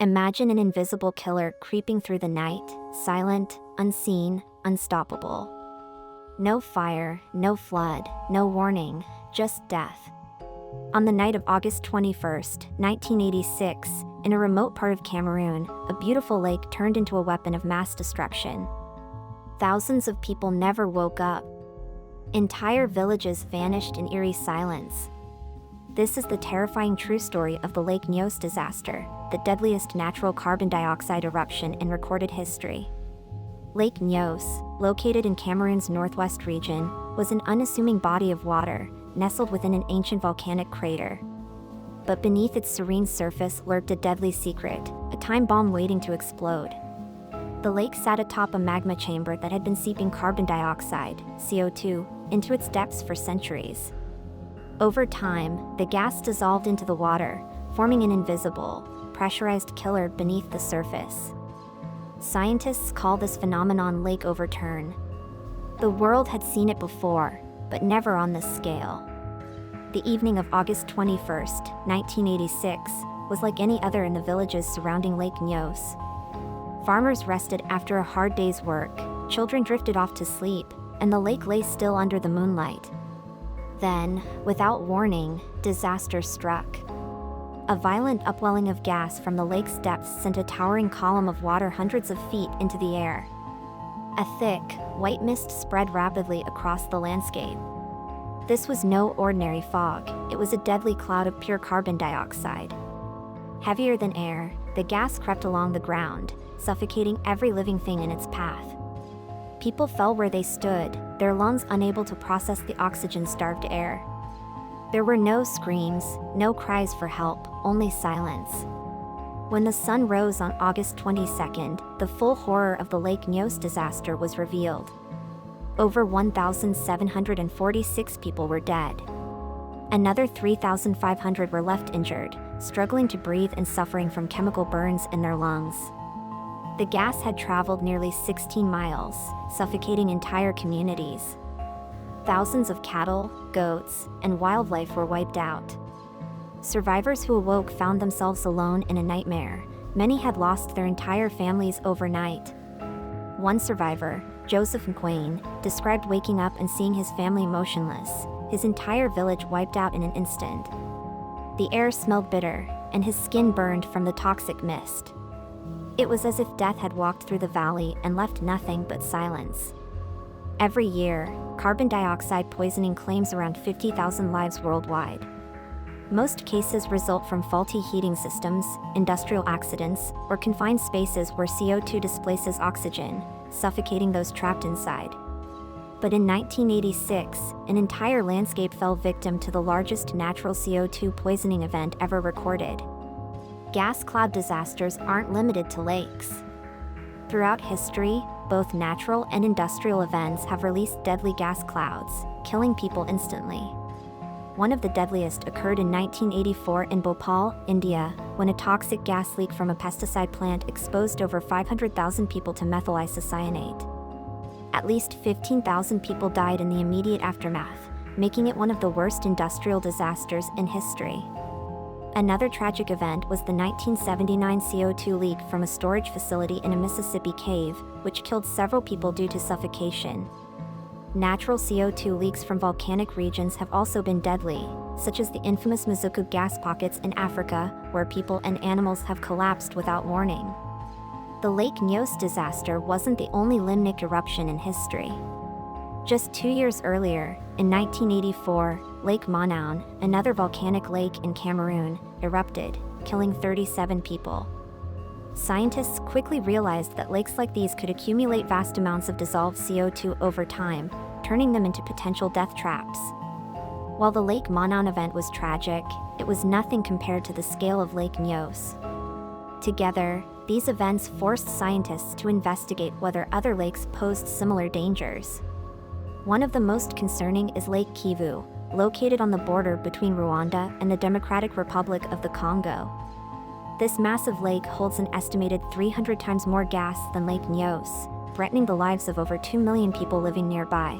Imagine an invisible killer creeping through the night, silent, unseen, unstoppable. No fire, no flood, no warning, just death. On the night of August 21st, 1986, in a remote part of Cameroon, a beautiful lake turned into a weapon of mass destruction. Thousands of people never woke up. Entire villages vanished in eerie silence. This is the terrifying true story of the Lake Nyos disaster, the deadliest natural carbon dioxide eruption in recorded history. Lake Nyos, located in Cameroon's northwest region, was an unassuming body of water, nestled within an ancient volcanic crater. But beneath its serene surface lurked a deadly secret, a time bomb waiting to explode. The lake sat atop a magma chamber that had been seeping carbon dioxide, CO₂, into its depths for centuries. Over time, the gas dissolved into the water, forming an invisible, pressurized killer beneath the surface. Scientists call this phenomenon lake overturn. The world had seen it before, but never on this scale. The evening of August 21st, 1986, was like any other in the villages surrounding Lake Nyos. Farmers rested after a hard day's work, children drifted off to sleep, and the lake lay still under the moonlight. Then, without warning, disaster struck. A violent upwelling of gas from the lake's depths sent a towering column of water hundreds of feet into the air. A thick, white mist spread rapidly across the landscape. This was no ordinary fog, it was a deadly cloud of pure carbon dioxide. Heavier than air, the gas crept along the ground, suffocating every living thing in its path. People fell where they stood, their lungs unable to process the oxygen-starved air. There were no screams, no cries for help, only silence. When the sun rose on August 22nd, the full horror of the Lake Nyos disaster was revealed. Over 1,746 people were dead. Another 3,500 were left injured, struggling to breathe and suffering from chemical burns in their lungs. The gas had traveled nearly 16 miles, suffocating entire communities. Thousands of cattle, goats, and wildlife were wiped out. Survivors who awoke found themselves alone in a nightmare. Many had lost their entire families overnight. One survivor, Joseph Nkwane, described waking up and seeing his family motionless, his entire village wiped out in an instant. The air smelled bitter, and his skin burned from the toxic mist. It was as if death had walked through the valley and left nothing but silence. Every year, carbon dioxide poisoning claims around 50,000 lives worldwide. Most cases result from faulty heating systems, industrial accidents, or confined spaces where CO₂ displaces oxygen, suffocating those trapped inside. But in 1986, an entire landscape fell victim to the largest natural CO₂ poisoning event ever recorded. Gas cloud disasters aren't limited to lakes. Throughout history, both natural and industrial events have released deadly gas clouds, killing people instantly. One of the deadliest occurred in 1984 in Bhopal, India, when a toxic gas leak from a pesticide plant exposed over 500,000 people to methyl isocyanate. At least 15,000 people died in the immediate aftermath, making it one of the worst industrial disasters in history. Another tragic event was the 1979 CO₂ leak from a storage facility in a Mississippi cave, which killed several people due to suffocation. Natural CO₂ leaks from volcanic regions have also been deadly, such as the infamous Mazuku gas pockets in Africa, where people and animals have collapsed without warning. The Lake Nyos disaster wasn't the only Limnic eruption in history. Just 2 years earlier, in 1984, Lake Nyos, another volcanic lake in Cameroon, erupted, killing 37 people. Scientists quickly realized that lakes like these could accumulate vast amounts of dissolved CO₂ over time, turning them into potential death traps. While the Lake Nyos event was tragic, it was nothing compared to the scale of Lake Nyos. Together, these events forced scientists to investigate whether other lakes posed similar dangers. One of the most concerning is Lake Kivu, located on the border between Rwanda and the Democratic Republic of the Congo. This massive lake holds an estimated 300 times more gas than Lake Nyos, threatening the lives of over 2 million people living nearby.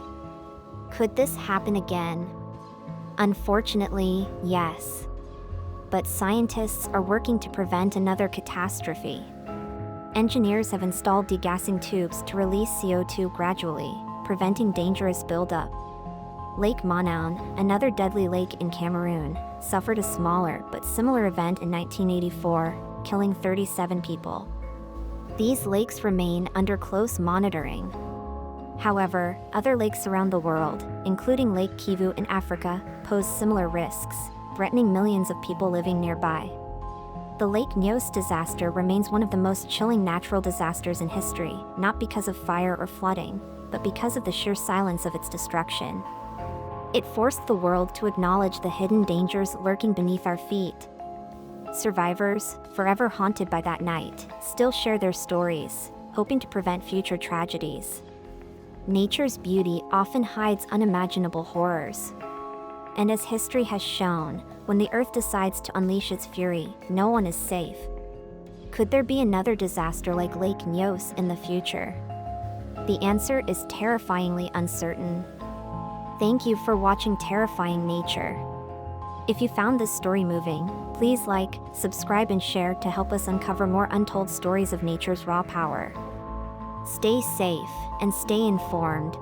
Could this happen again? Unfortunately, yes. but scientists are working to prevent another catastrophe. Engineers have installed degassing tubes to release CO₂ gradually, preventing dangerous buildup. Lake Nyos, another deadly lake in Cameroon, suffered a smaller but similar event in 1984, killing 37 people. These lakes remain under close monitoring. However, other lakes around the world, including Lake Kivu in Africa, pose similar risks, threatening millions of people living nearby. The Lake Nyos disaster remains one of the most chilling natural disasters in history, not because of fire or flooding, but because of the sheer silence of its destruction. It forced the world to acknowledge the hidden dangers lurking beneath our feet. Survivors, forever haunted by that night, still share their stories, hoping to prevent future tragedies. Nature's beauty often hides unimaginable horrors. And as history has shown, when the Earth decides to unleash its fury, no one is safe. Could there be another disaster like Lake Nyos in the future? The answer is terrifyingly uncertain. Thank you for watching Terrifying Nature. If you found this story moving, please like, subscribe and share to help us uncover more untold stories of nature's raw power. Stay safe and stay informed.